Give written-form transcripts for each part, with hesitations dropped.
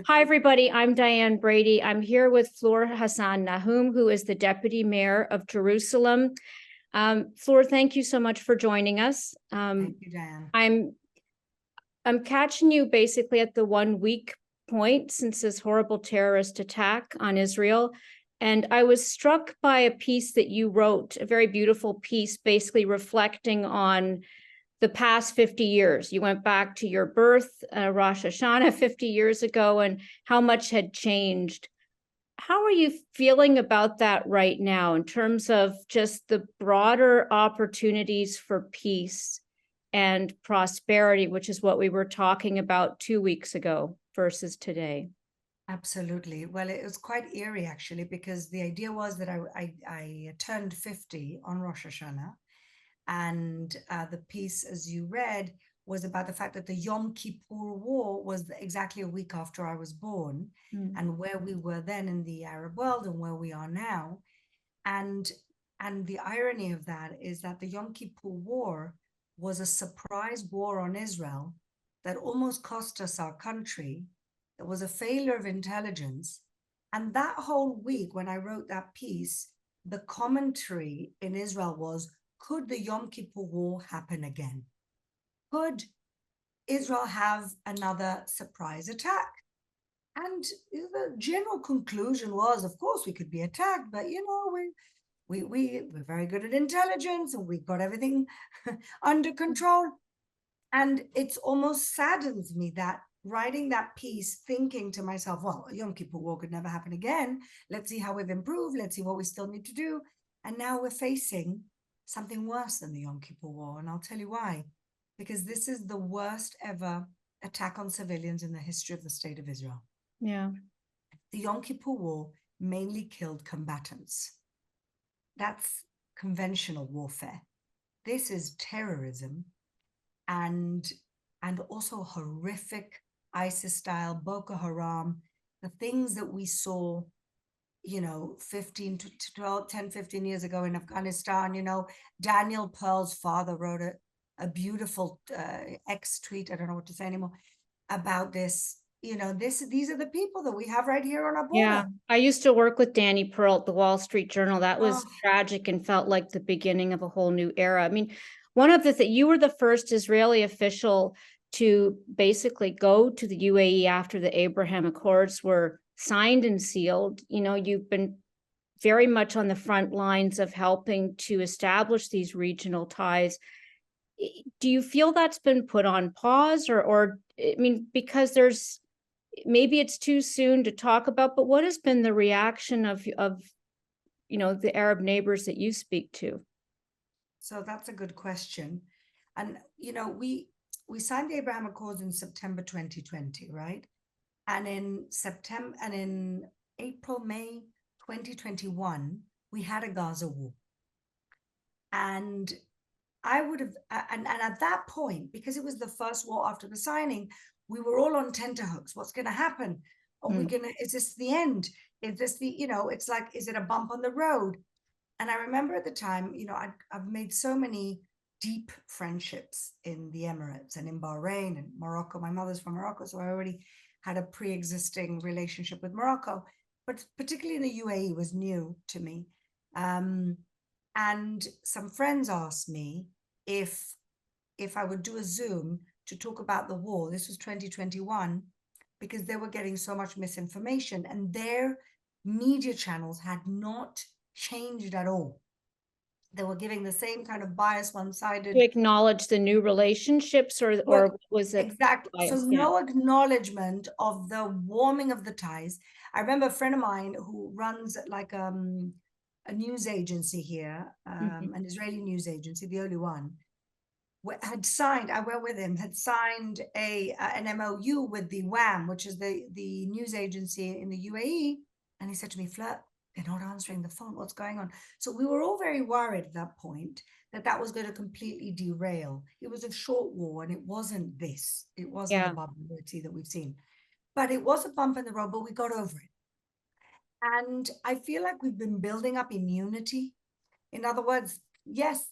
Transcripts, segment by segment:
Hi, everybody. I'm Diane Brady. I'm here with Fleur Hassan-Nahoum, who is the Deputy Mayor of Jerusalem. Fleur, thank you so much for joining us. Thank you, Diane. I'm catching you basically at the 1 week point since this horrible terrorist attack on Israel. And I was struck by a piece that you wrote, a very beautiful piece, basically reflecting on the past 50 years. You went back to your birth, Rosh Hashanah 50 years ago, and how much had changed. How are you feeling about that right now in terms of just the broader opportunities for peace and prosperity, which is what we were talking about 2 weeks ago versus today? Absolutely. Well, it was quite eerie actually, because the idea was that I turned 50 on Rosh Hashanah, and the piece, as you read, was about the fact that the Yom Kippur War was exactly a week after I was born, and where we were then in the Arab world and where we are now. And and the irony of that is that the Yom Kippur War was a surprise war on Israel that almost cost us our country. It was a failure of intelligence. And that whole week, when I wrote that piece, the commentary in Israel was, could the Yom Kippur War happen again? Could Israel have another surprise attack? And the general conclusion was, of course, we could be attacked, but we're very good at intelligence and we've got everything under control. And it's almost saddens me that writing that piece, thinking to myself, well, Yom Kippur War could never happen again. Let's see how we've improved. Let's see what we still need to do. And now we're facing something worse than the Yom Kippur War. And I'll tell you why. Because this is the worst ever attack on civilians in the history of the state of Israel. Yeah. The Yom Kippur War mainly killed combatants. That's conventional warfare. This is terrorism and also horrific ISIS-style, Boko Haram, the things that we saw, 15 to 12, 10, 15 years ago in Afghanistan. Daniel Pearl's father wrote a beautiful X tweet, I don't know what to say anymore, about this. These are the people that we have right here on our border. Yeah, I used to work with Danny Pearl at the Wall Street Journal. That was tragic and felt like the beginning of a whole new era. I mean, one of the things, you were the first Israeli official to basically go to the UAE after the Abraham Accords were signed and sealed. You've been very much on the front lines of helping to establish these regional ties. Do you feel that's been put on pause or I mean, because maybe it's too soon to talk about, but what has been the reaction of the Arab neighbors that you speak to? So that's a good question. And we signed the Abraham Accords in September 2020, right? And in April, May 2021, we had a Gaza war. And I would have, and at that point, because it was the first war after the signing, we were all on tenterhooks. What's going to happen? Is this the end? Is this it's like, is it a bump on the road? And I remember at the time, I've made so many deep friendships in the Emirates and in Bahrain and Morocco. My mother's from Morocco, so I already had a pre-existing relationship with Morocco, but particularly in the UAE was new to me. And some friends asked me if I would do a Zoom to talk about the war. This was 2021, because they were getting so much misinformation and their media channels had not changed at all. They were giving the same kind of bias, one-sided. To acknowledge the new relationships, or was it exactly bias? So no acknowledgement of the warming of the ties. I remember a friend of mine who runs like a news agency here, an Israeli news agency, the only one, had signed, I went with him, had signed an MOU with the WAM, which is the news agency in the UAE. And he said to me, Fleur, they're not answering the phone. What's going on? So we were all very worried at that point that was going to completely derail. It was a short war and it wasn't this. It wasn't the barbarity that we've seen. But it was a bump in the road, but we got over it. And I feel like we've been building up immunity. In other words, yes,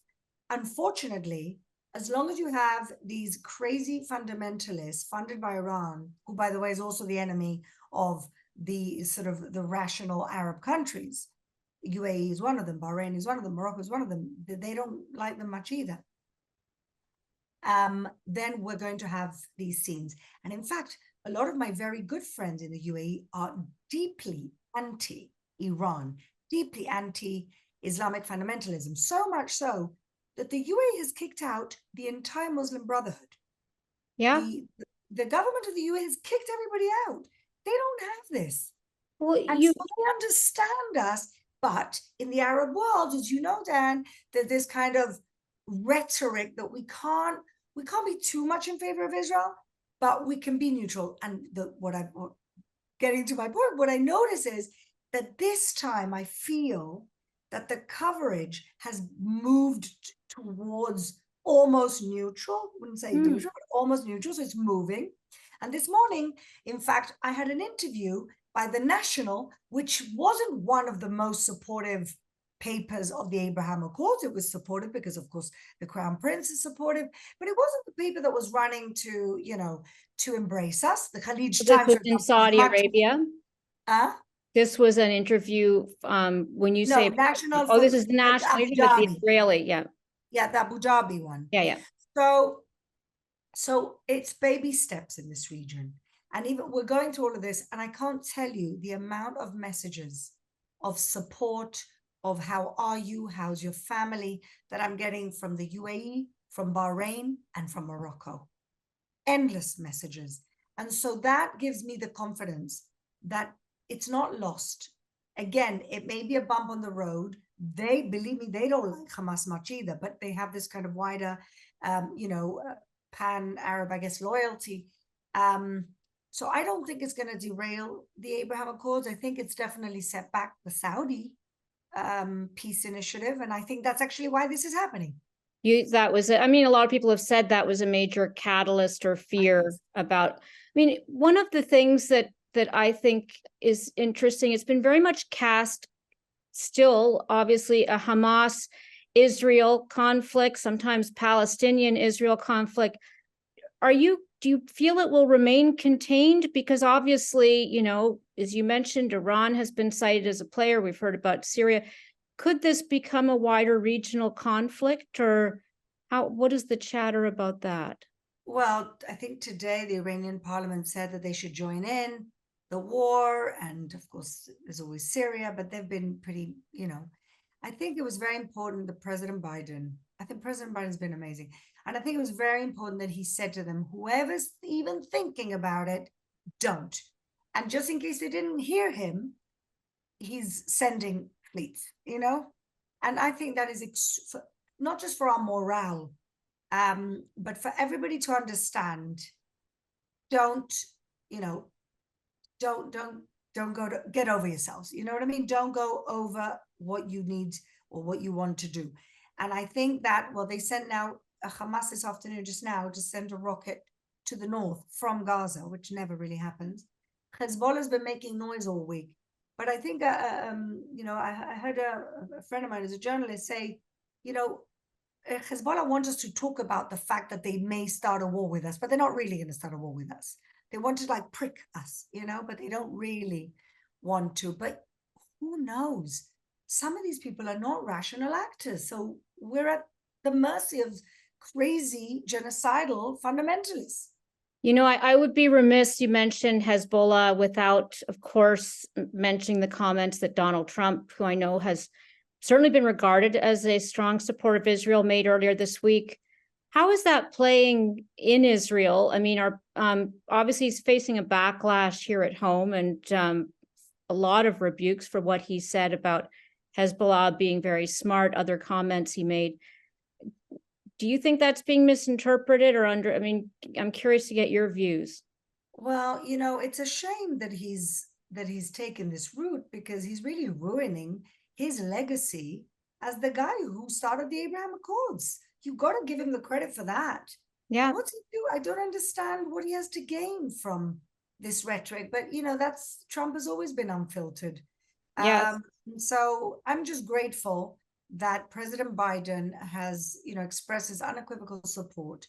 unfortunately, as long as you have these crazy fundamentalists funded by Iran, who, by the way, is also the enemy of the sort of the rational Arab countries. UAE is one of them, Bahrain is one of them, Morocco is one of them. They don't like them much either. Then we're going to have these scenes. And in fact, a lot of my very good friends in the UAE are deeply anti-Iran, deeply anti-Islamic fundamentalism, so much so that the UAE has kicked out the entire Muslim Brotherhood. Yeah. The government of the UAE has kicked everybody out. They don't have this. Well, And so they understand us. But in the Arab world, as you know, Dan, there's this kind of rhetoric that we can't be too much in favor of Israel, but we can be neutral. And getting to my point, what I notice is that this time I feel that the coverage has moved towards almost neutral. I wouldn't say neutral, but almost neutral. So it's moving. And this morning, in fact, I had an interview by the National, which wasn't one of the most supportive papers of the Abraham Accords. It was supportive because, of course, the Crown Prince is supportive, but it wasn't the paper that was running to, to embrace us. The Khalij this Times, was for in example, Saudi Arabia. This was an interview. When you say National, this is national. Abu You're talking about the Dhabi. Israeli, yeah, the Abu Dhabi one. yeah. So it's baby steps in this region. And even we're going through all of this, and I can't tell you the amount of messages of support, of how are you, how's your family, that I'm getting from the UAE, from Bahrain, and from Morocco. Endless messages. And so that gives me the confidence that it's not lost. Again, it may be a bump on the road. They, believe me, they don't like Hamas much either, but they have this kind of wider, pan-Arab, I guess, loyalty. So I don't think it's going to derail the Abraham Accords. I think it's definitely set back the Saudi peace initiative. And I think that's actually why this is happening. That was it. I mean, a lot of people have said that was a major catalyst or fear about, I mean, one of the things that I think is interesting, it's been very much cast still, obviously, a Hamas Israel conflict, sometimes Palestinian Israel conflict. Do you feel it will remain contained? Because obviously, as you mentioned, Iran has been cited as a player. We've heard about Syria. Could this become a wider regional conflict, or what is the chatter about that? Well, I think today the Iranian parliament said that they should join in the war. And of course, there's always Syria, but they've been pretty, I think it was very important that President Biden's been amazing. And I think it was very important that he said to them, whoever's even thinking about it, don't. And just in case they didn't hear him, he's sending fleets, And I think that is not just for our morale, but for everybody to understand, don't get over yourselves. You know what I mean? Don't go over what you need or what you want to do. And I think that, they sent now Hamas this afternoon, just sent a rocket to the north from Gaza, which never really happens. Hezbollah's been making noise all week. But I think, I heard a friend of mine who's a journalist say, Hezbollah wants us to talk about the fact that they may start a war with us, but they're not really going to start a war with us. They want to prick us, but they don't really want to. But who knows? Some of these people are not rational actors. So we're at the mercy of crazy genocidal fundamentalists. I would be remiss, you mentioned Hezbollah, without, of course, mentioning the comments that Donald Trump, who I know has certainly been regarded as a strong supporter of Israel, made earlier this week. How is that playing in Israel? I mean, obviously he's facing a backlash here at home, and a lot of rebukes for what he said about Hezbollah being very smart, other comments he made. Do you think that's being misinterpreted I'm curious to get your views. Well, it's a shame that he's taken this route, because he's really ruining his legacy as the guy who started the Abraham Accords. You got to give him the credit for that. Yeah. What's he do? I don't understand what he has to gain from this rhetoric, but Trump has always been unfiltered. Yes. So I'm just grateful that President Biden has, expressed his unequivocal support.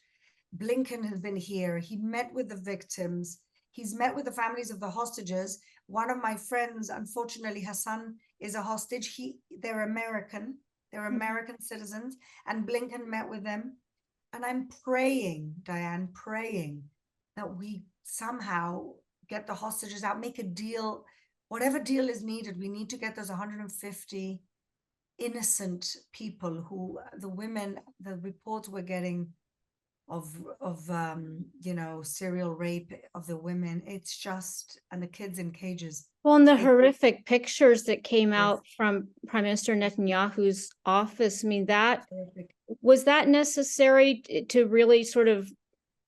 Blinken has been here. He met with the victims. He's met with the families of the hostages. One of my friends, unfortunately, Hassan, is a hostage. They're American. They're American citizens. And Blinken met with them. And I'm praying, Diane, praying that we somehow get the hostages out, make a deal, whatever deal is needed. We need to get those 150 innocent people who, the women, the reports we're getting of serial rape of the women, it's just, and the kids in cages. Well, and the horrific pictures that came out from Prime Minister Netanyahu's office, I mean, was that necessary to really sort of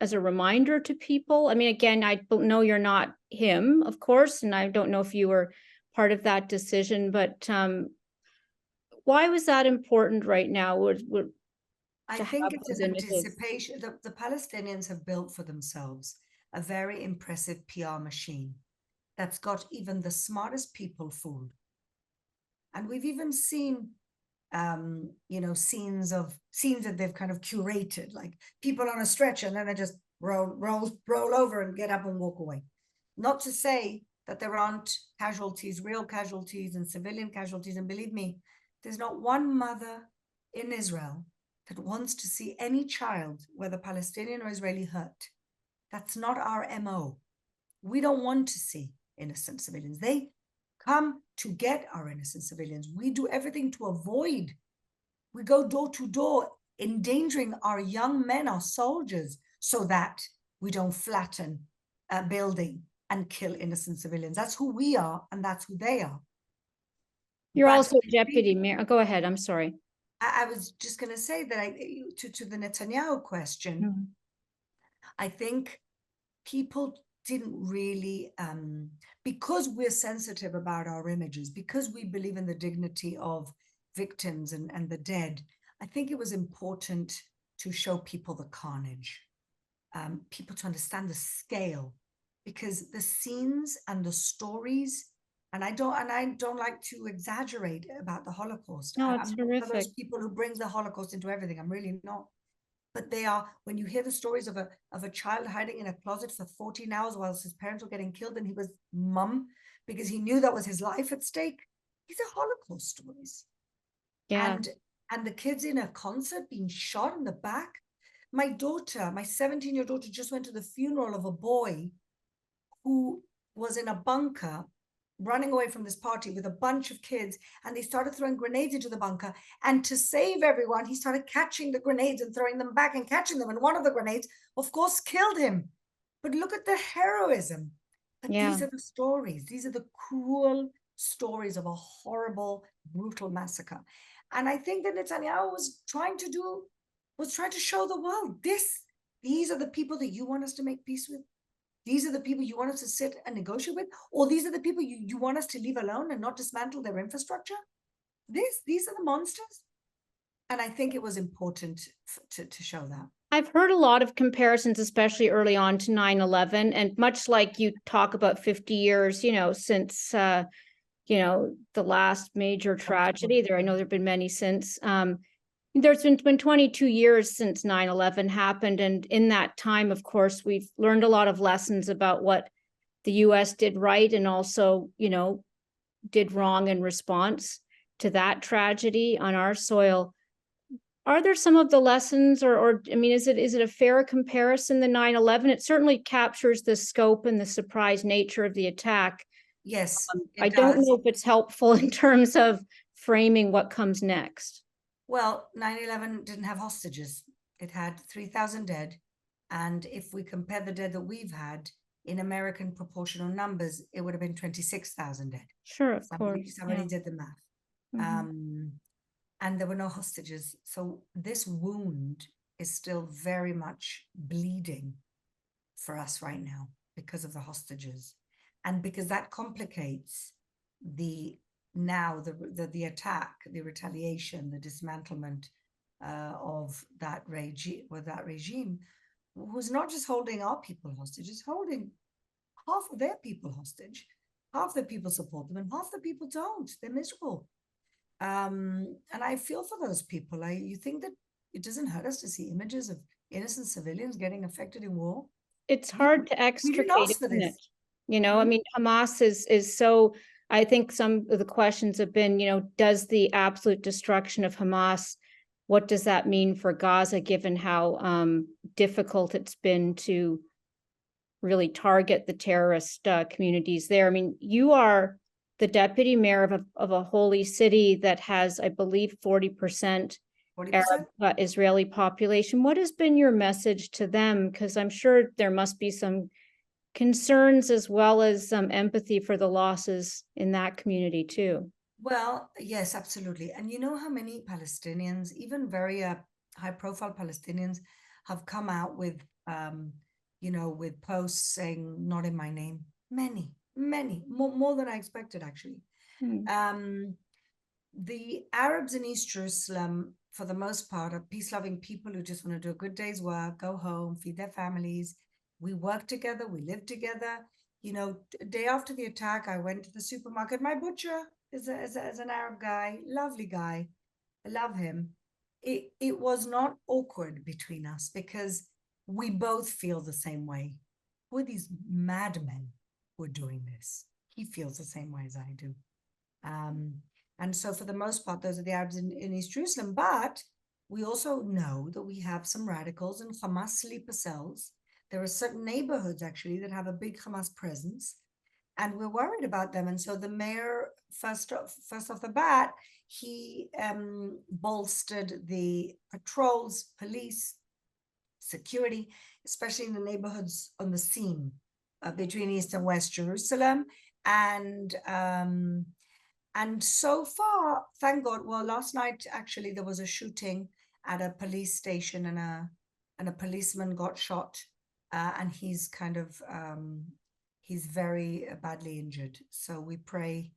as a reminder to people? I mean, again, I don't know, you're not him, of course, and I don't know if you were part of that decision, but why was that important right now? I think it's an anticipation. The Palestinians have built for themselves a very impressive PR machine that's got even the smartest people fooled. And we've even seen, scenes that they've kind of curated, like people on a stretcher, and then they just roll over and get up and walk away. Not to say that there aren't casualties, real casualties and civilian casualties. And believe me, there's not one mother in Israel that wants to see any child, whether Palestinian or Israeli, hurt. That's not our MO. We don't want to see innocent civilians. They come to get our innocent civilians. We do everything to avoid. We go door to door, endangering our young men, our soldiers, so that we don't flatten a building and kill innocent civilians. That's who we are, and that's who they are. You're also deputy mayor. Go ahead. I'm sorry. I was just going to say that to the Netanyahu question, I think people didn't really, because we're sensitive about our images, because we believe in the dignity of victims and the dead, I think it was important to show people the carnage, people to understand the scale, because the scenes and the stories, and I don't like to exaggerate about the Holocaust. No, it's I'm horrific. not one of those people who brings the Holocaust into everything. I'm really not. But they are, when you hear the stories of a child hiding in a closet for 14 hours whilst his parents were getting killed and he was mum because he knew that was his life at stake. These are Holocaust stories. Yeah. And the kids in a concert being shot in the back. My daughter, my 17-year-old daughter, just went to the funeral of a boy who was in a bunker running away from this party with a bunch of kids, and they started throwing grenades into the bunker. And to save everyone, he started catching the grenades and throwing them back and catching them. And one of the grenades, of course, killed him. But look at the heroism. But these are the stories. These are the cruel stories of a horrible, brutal massacre. And I think that Netanyahu was trying to show the world, these are the people that you want us to make peace with. These are the people you want us to sit and negotiate with, or these are the people you want us to leave alone and not dismantle their infrastructure. These are the monsters. And I think it was important to show that. I've heard a lot of comparisons, especially early on, to 9/11, and much like you talk about 50 years, since, the last major tragedy there. I know there've been many since. There's been 22 years since 9/11 happened. And in that time, of course, we've learned a lot of lessons about what the US did right and also, did wrong in response to that tragedy on our soil. Are there some of the lessons or I mean, is it a fair comparison, the 9/11? It certainly captures the scope and the surprise nature of the attack. Yes, I don't know if it's helpful in terms of framing what comes next. Well, 9/11 didn't have hostages. It had 3,000 dead. And if we compare the dead that we've had in American proportional numbers, it would have been 26,000 dead. Sure, of course. Somebody did the math. And there were no hostages. So this wound is still very much bleeding for us right now because of the hostages. And because that complicates the attack, the retaliation, the dismantlement of that regime was not just holding our people hostage, it's holding half of their people hostage. Half the people support them and half the people don't. They're miserable. And I feel for those people. You think that it doesn't hurt us to see images of innocent civilians getting affected in war? It's We, hard to we didn't extricate, ask for isn't it? this. I Hmm? mean, Hamas is so, I think some of the questions have been, does the absolute destruction of Hamas, what does that mean for Gaza, given how difficult it's been to really target the terrorist communities there? I mean, you are the deputy mayor of a holy city that has, I believe, 40% 40%? Arab Israeli population. What has been your message to them? Because I'm sure there must be some concerns as well as some empathy for the losses in that community too. Well, yes, absolutely. And you know how many Palestinians, even very high-profile Palestinians, have come out with posts saying "not in my name." Many, more than I expected, actually. Hmm. Um, the Arabs in East Jerusalem, for the most part, are peace-loving people who just want to do a good day's work, go home, feed their families. We work together, we live together. Day after the attack, I went to the supermarket. My butcher is an Arab guy, lovely guy. I love him. It was not awkward between us because we both feel the same way. Who are these madmen who are doing this? He feels the same way as I do. Um, and so, for the most part, those are the Arabs in East Jerusalem. But we also know that we have some radicals in Hamas sleeper cells. There are certain neighborhoods, actually, that have a big Hamas presence. And we're worried about them. And so the mayor, first off the bat, he bolstered the patrols, police, security, especially in the neighborhoods on the seam between East and West Jerusalem. And so far, thank God. Well, last night actually there was a shooting at a police station, and a policeman got shot, and he's kind of he's very badly injured. So we pray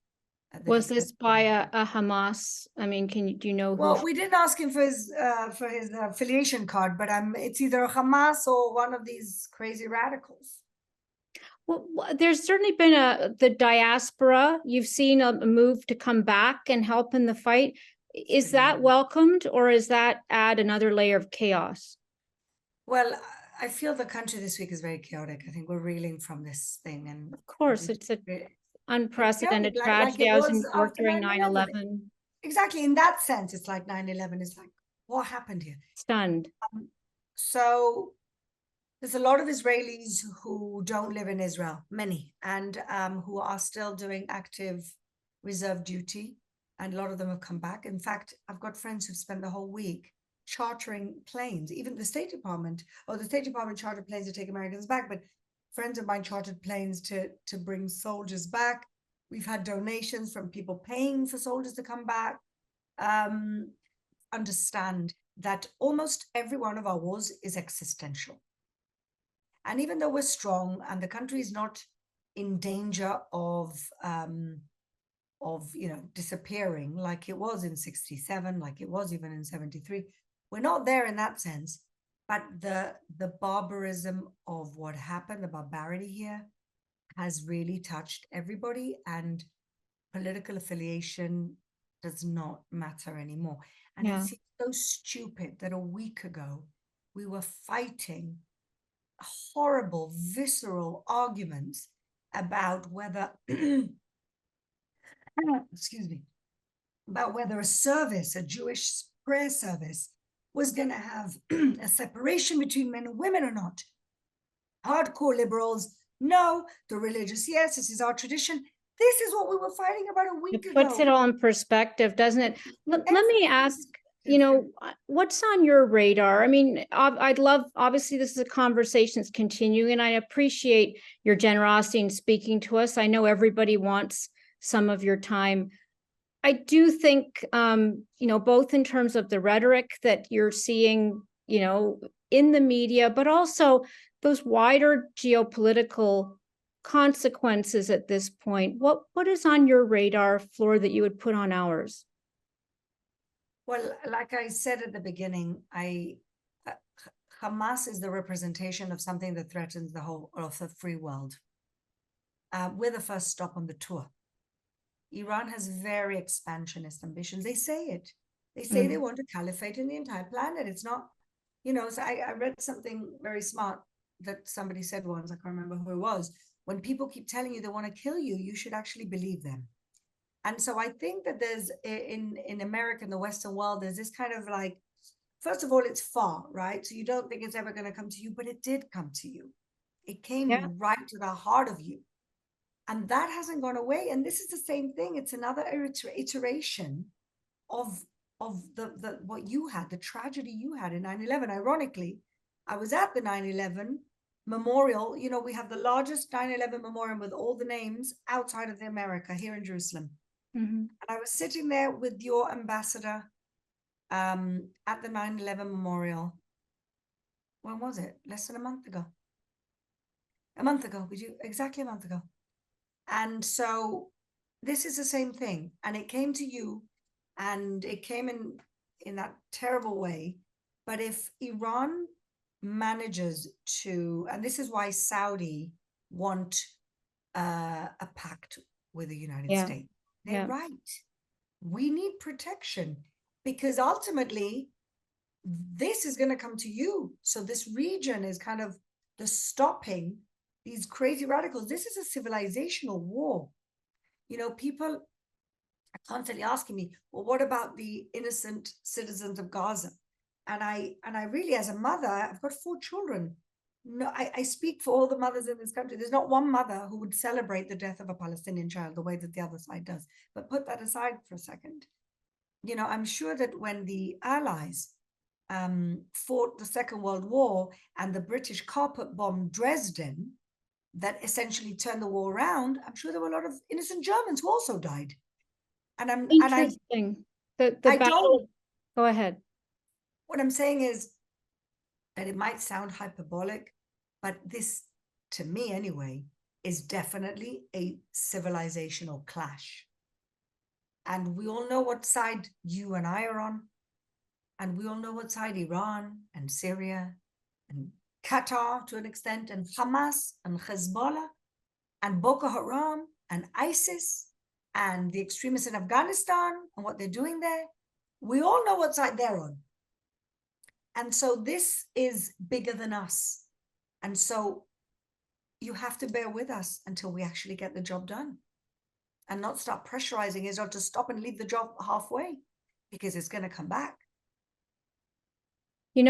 that Was he gets. this by a Hamas? I mean, do you know who? Well, we didn't ask him for his affiliation card, but it's either Hamas or one of these crazy radicals. Well, there's certainly been the diaspora. You've seen a move to come back and help in the fight. Is that welcomed, or is that add another layer of chaos? Well, I feel the country this week is very chaotic. I think we're reeling from this thing, and Of course, it's an it's chaotic, unprecedented like tragedy. it I was in was New York after during 9/11. 9/11. Exactly, in that sense, it's like 9/11 is like, what happened here? Stunned. So there's a lot of Israelis who don't live in Israel, many, and who are still doing active reserve duty. And a lot of them have come back. In fact, I've got friends who've spent the whole week chartering planes. Even the State Department, chartered planes to take Americans back, but friends of mine chartered planes to bring soldiers back. We've had donations from people paying for soldiers to come back. Understand that almost every one of our wars is existential. And even though we're strong and the country is not in danger of disappearing like it was in 67, like it was even in 73, we're not there in that sense. But the barbarism of what happened, the barbarity here, has really touched everybody, and political affiliation does not matter anymore. And it Yeah. seems so stupid that a week ago we were fighting horrible, visceral arguments about whether, excuse me, about whether a Jewish prayer service, was going to have a separation between men and women or not. Hardcore liberals, no. The religious, yes, this is our tradition. This is what we were fighting about a week It ago. puts it all in perspective, doesn't it? Let me ask, what's on your radar? I mean, I'd love, obviously, this is a conversation that's continuing, and I appreciate your generosity in speaking to us. I know everybody wants some of your time. I do think, both in terms of the rhetoric that you're seeing, in the media, but also those wider geopolitical consequences at this point. What is on your radar, Fleur, that you would put on ours? Well, like I said at the beginning, Hamas is the representation of something that threatens the whole of the free world. We're the first stop on the tour. Iran has very expansionist ambitions. They say it. They say they want a caliphate in the entire planet. It's not, so I read something very smart that somebody said once, I can't remember who it was. When people keep telling you they want to kill you, you should actually believe them. And so I think that there's in America, in the Western world, there's this kind of like, first of all, it's far, right? So you don't think it's ever going to come to you, but it did come to you. It came right to the heart of you. And that hasn't gone away. And this is the same thing. It's another iteration of the what you had, the tragedy you had in 9/11. Ironically, I was at the 9/11 memorial. We have the largest 9/11 memorial with all the names outside of America here in Jerusalem. And I was sitting there with your ambassador at the 9/11 memorial. When was it? Less than a month ago. A month ago. Exactly a month ago. And so this is the same thing. And it came to you, and it came in that terrible way. But if Iran manages to, and this is why Saudi want a pact with the United States. They're right. We need protection, because ultimately this is going to come to you. So this region is kind of the stopping these crazy radicals. This is a civilizational war. People are constantly asking me, well, what about the innocent citizens of Gaza? And I really, as a mother, I've got 4 children. No, I speak for all the mothers in this country. There's not one mother who would celebrate the death of a Palestinian child the way that the other side does. But put that aside for a second. I'm sure that when the Allies fought the Second World War and the British carpet bombed Dresden, that essentially turned the war around, I'm sure there were a lot of innocent Germans who also died. And interesting. The battle. Go ahead. What I'm saying is that it might sound hyperbolic, but this, to me anyway, is definitely a civilizational clash. And we all know what side you and I are on. And we all know what side Iran and Syria and Qatar to an extent, and Hamas and Hezbollah and Boko Haram and ISIS and the extremists in Afghanistan and what they're doing there. We all know what side they're on. And so this is bigger than us. And so you have to bear with us until we actually get the job done, and not start pressurizing Israel to stop and leave the job halfway, because it's going to come back. I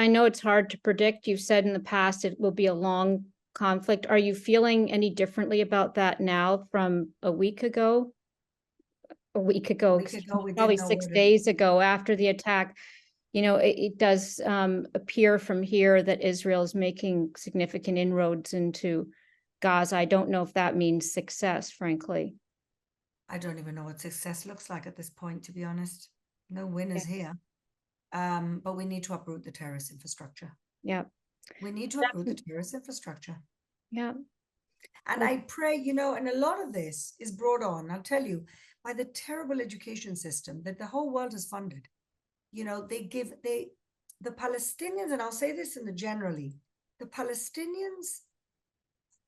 know it's hard to predict. You've said in the past it will be a long conflict. Are you feeling any differently about that now from a week ago? Probably 6 days ago after the attack. It does appear from here that Israel is making significant inroads into Gaza. I don't know if that means success, frankly. I don't even know what success looks like at this point, to be honest. No winners here. But we need to uproot the terrorist infrastructure. Yeah. We need to uproot the terrorist infrastructure. Yeah. And I pray, and a lot of this is brought on, I'll tell you, by the terrible education system that the whole world has funded. The Palestinians, and I'll say this generally, the Palestinians,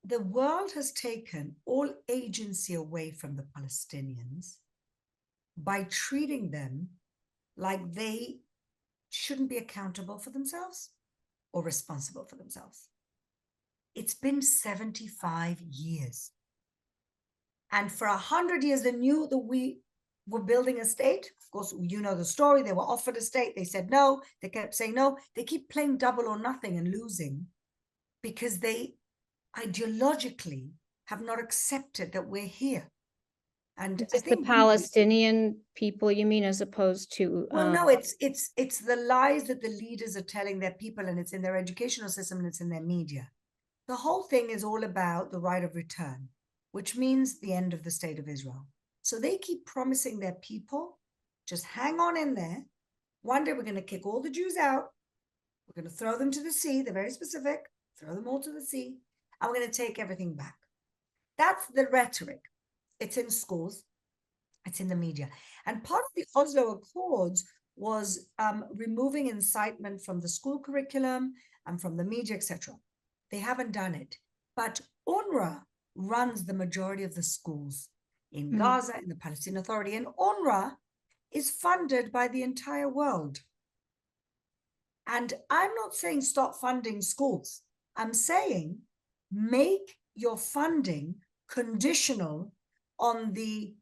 the world has taken all agency away from the Palestinians by treating them like they shouldn't be accountable for themselves or responsible for themselves. It's been 75 years. And for 100 years, they knew that we were building a state. Of course, you know the story. They were offered a state. They said no. They kept saying no. They keep playing double or nothing and losing because they ideologically have not accepted that we're here. And I think the Palestinian people, you mean, as opposed to? Well, no, it's the lies that the leaders are telling their people, and it's in their educational system and it's in their media. The whole thing is all about the right of return, which means the end of the state of Israel. So they keep promising their people, just hang on in there. One day we're going to kick all the Jews out. We're going to throw them to the sea. They're very specific. Throw them all to the sea. And we're going to take everything back. That's the rhetoric. It's in schools. It's in the media. And part of the Oslo Accords was removing incitement from the school curriculum and from the media, etc. They haven't done it. But UNRWA runs the majority of the schools. in Mhm. Gaza, in the Palestinian Authority. And UNRWA is funded by the entire world. And I'm not saying stop funding schools. I'm saying make your funding conditional on the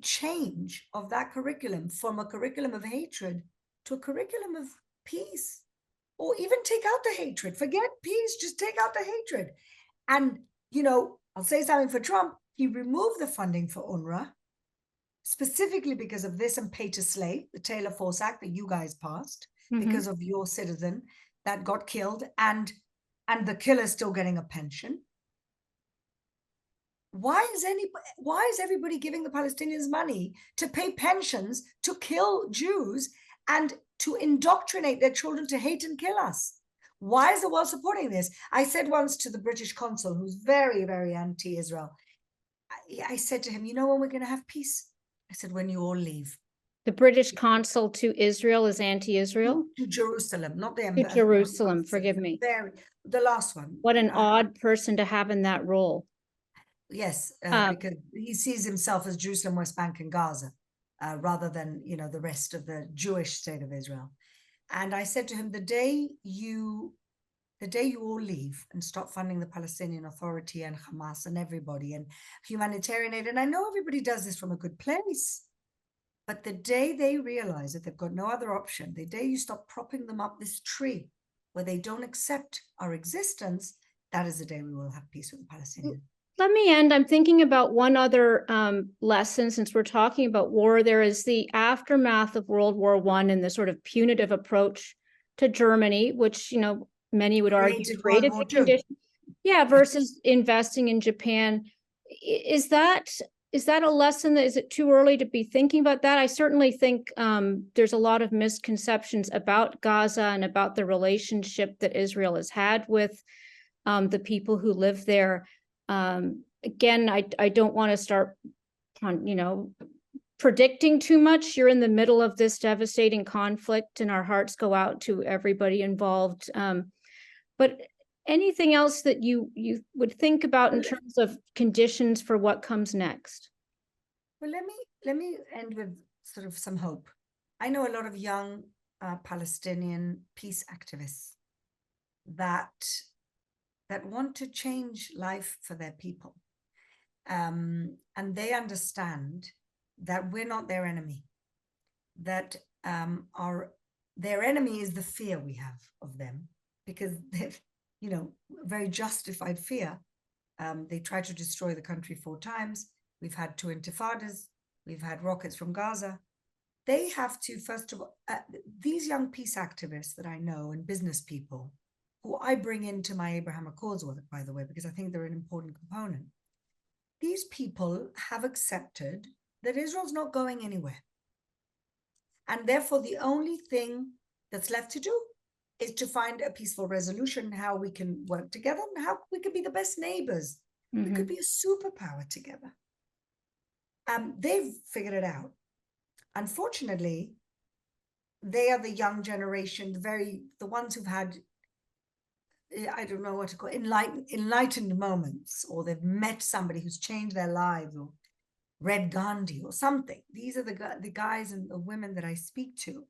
change of that curriculum from a curriculum of hatred to a curriculum of peace. Or even take out the hatred. Forget peace, just take out the hatred. And, you know, I'll say something for Trump. He removed the funding for UNRWA specifically because of this and pay to slave, the Taylor Force Act that you guys passed, because of your citizen that got killed, and the killer's still getting a pension. Why is everybody giving the Palestinians money to pay pensions to kill Jews and to indoctrinate their children to hate and kill us? Why is the world supporting this? I said once to the British consul, who's very, very anti-Israel, I said to him, you know when we're going to have peace? I said, when you all leave. The British consul to Israel is anti-Israel? To Jerusalem, not the To ambassador. Jerusalem, forgive me. The last one. What an odd person to have in that role. Yes, because he sees himself as Jerusalem, West Bank, and Gaza, rather than, you know, the rest of the Jewish state of Israel. And I said to him, the day you all leave and stop funding the Palestinian Authority and Hamas and everybody and humanitarian aid, and I know everybody does this from a good place, but the day they realize that they've got no other option, the day you stop propping them up this tree where they don't accept our existence, that is the day we will have peace with the Palestinians. Let me end. I'm thinking about one other lesson, since we're talking about war. There is the aftermath of World War I and the sort of punitive approach to Germany, which, you know, many would argue created the condition. Yeah, versus investing in Japan. Is that a lesson that, is it too early to be thinking about that? I certainly think there's a lot of misconceptions about Gaza and about the relationship that Israel has had with the people who live there. Again, I don't want to start, you know, predicting too much. You're in the middle of this devastating conflict, and our hearts go out to everybody involved. But anything else that you would think about in terms of conditions for what comes next? Well, let me end with sort of some hope. I know a lot of young Palestinian peace activists that want to change life for their people. And they understand that we're not their enemy, that their enemy is the fear we have of them, because they've, you know, very justified fear. They tried to destroy the country 4 times. We've had 2 intifadas. We've had rockets from Gaza. They have to, first of all, these young peace activists that I know and business people, who I bring into my Abraham Accords work, by the way, because I think they're an important component. These people have accepted that Israel's not going anywhere. And therefore, the only thing that's left to do is to find a peaceful resolution, how we can work together and how we can be the best neighbors. We could be a superpower together. They've figured it out. Unfortunately, they are the young generation, the ones who've had, I don't know what to call it, enlightened moments, or they've met somebody who's changed their lives, or read Gandhi or something. These are the guys and the women that I speak to.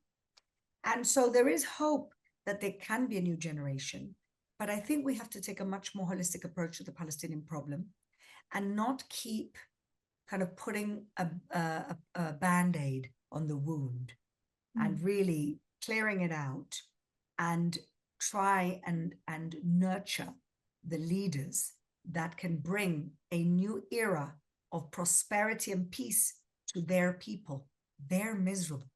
And so there is hope that there can be a new generation. But I think we have to take a much more holistic approach to the Palestinian problem and not keep kind of putting a Band-Aid on the wound, and really clearing it out and try and nurture the leaders that can bring a new era of prosperity and peace to their people. They're miserable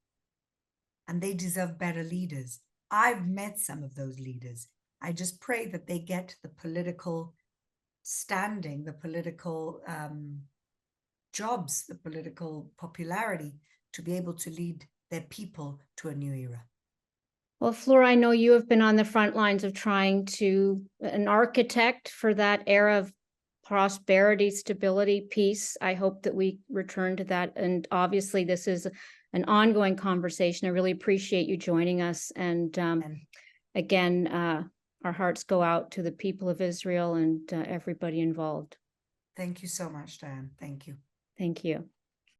and they deserve better leaders. I've met some of those leaders. I just pray that they get the political standing, the political jobs, the political popularity to be able to lead their people to a new era. Well, Fleur, I know you have been on the front lines of trying to, an architect for that era of prosperity, stability, peace. I hope that we return to that. And obviously, this is an ongoing conversation. I really appreciate you joining us. And again, our hearts go out to the people of Israel and everybody involved. Thank you so much, Diane. Thank you. Thank you.